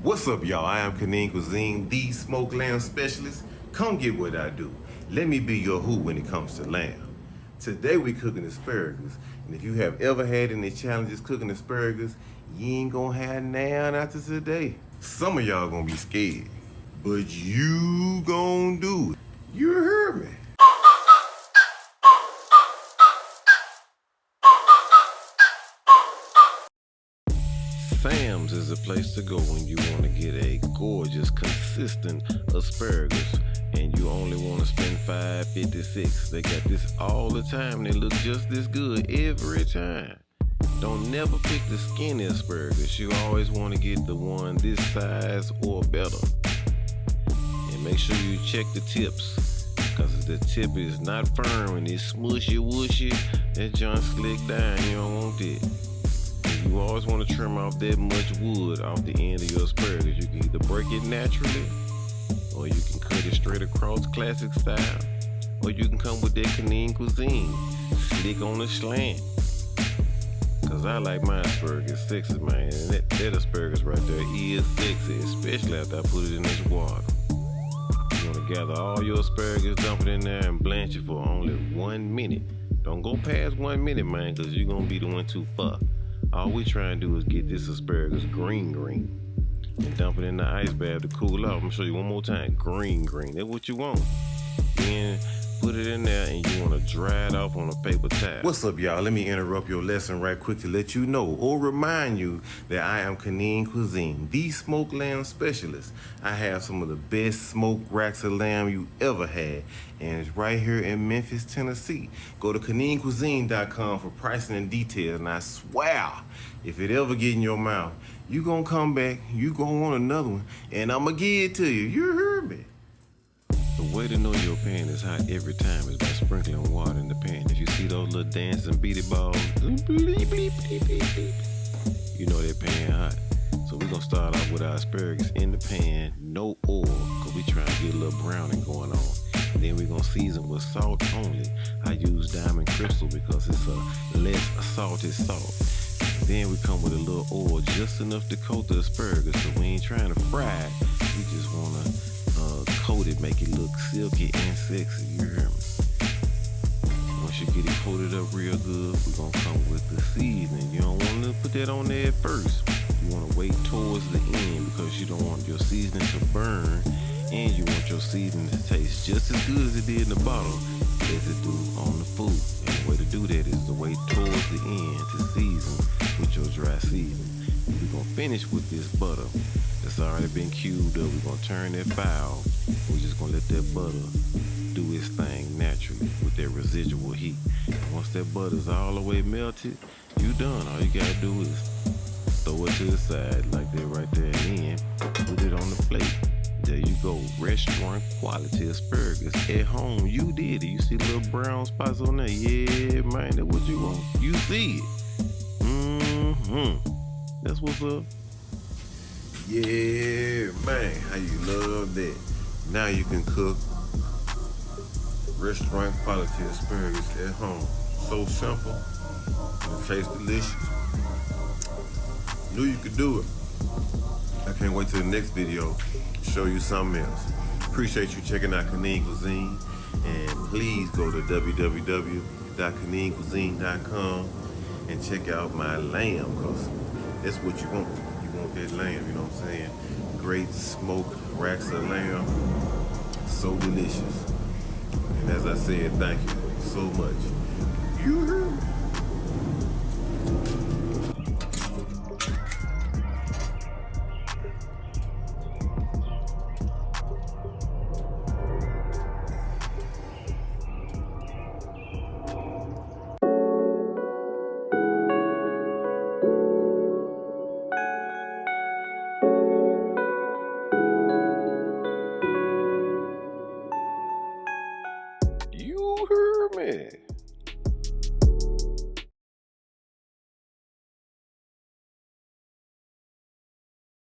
What's up, y'all? I am Kanin Cuisine, the smoked lamb specialist. Come get what I do. Let me be your who when it comes to lamb. Today we cooking asparagus, and if you have ever had any challenges cooking asparagus, you ain't gonna have none after today. Some of y'all gonna be scared, but you gonna do it. You heard me. Sam's is a place to go when you want to get a gorgeous, consistent asparagus, and you only want to spend $5.56. They got this all the time, and they look just this good every time. Don't never pick the skinny asparagus. You always want to get the one this size or better. And make sure you check the tips, because if the tip is not firm and it's smushy wushy, that joint slick down. You don't want it. You always want to trim off that much wood off the end of your asparagus. You can either break it naturally, or you can cut it straight across classic style, or you can come with that Kanin cuisine, slick on the slant. Cause I like my asparagus sexy, man. And that asparagus right there is sexy, especially after I put it in this water. You want to gather all your asparagus, dump it in there, and blanch it for only 1 minute. Don't go past 1 minute, man, cause you're gonna be the one too far. All we try and do is get this asparagus green, and dump it in the ice bath to cool off. I'm gonna show you one more time. Green. That's what you want. Then put it in there, and you want to dry it off on a paper towel. What's up, y'all? Let me interrupt your lesson right quick to let you know or remind you that I am Kanin Cuisine, the smoked lamb specialist. I have some of the best smoked racks of lamb you ever had, and it's right here in Memphis, Tennessee. Go to kanincuisine.com for pricing and details, and I swear, if it ever get in your mouth, you gonna come back, you gonna want another one, and I'm gonna give it to you. You heard me. The way to know your pan is hot every time is by sprinkling water in the pan. If you see those little dancing beady balls, bleep, bleep, bleep, bleep, bleep, you know that pan hot. So we're gonna start off with our asparagus in the pan, no oil, cause we trying to get a little browning going on. And then we're gonna season with salt only. I use Diamond Crystal because it's a less salty salt. Then we come with a little oil, just enough to coat the asparagus, so we ain't trying to fry it. We just wanna coat it, make it look silky and sexy. You hear me? Once you get it coated up real good, we're gonna come with the seasoning. You don't want to put that on there at first. You want to wait towards the end because you don't want your seasoning to burn, and you want your seasoning to taste just as good as it did in the bottle as it do on the food. And the way to do that is to wait towards the end to season with your dry seasoning. We're gonna finish with this butter that's already been cubed up. We're gonna turn that foul. We're just gonna let that butter do its thing naturally with that residual heat. And once that butter's all the way melted, you done. All you gotta do is throw it to the side like that right there, and then put it on the plate. There you go, restaurant quality asparagus at home. You did it. You see little brown spots on there? Yeah, man, that's what you want. You see it. That's what's up. Yeah, man, how you love that. Now you can cook restaurant quality asparagus at home. So simple, and it tastes delicious. Knew you could do it. I can't wait till the next video to show you something else. Appreciate you checking out Kanin Cuisine, and please go to www.kanincuisine.com and check out my lamb, because that's what you want. You want that lamb, you know what I'm saying? Great smoked racks of lamb, so delicious. And as I said, thank you so much. You heard me. You heard me.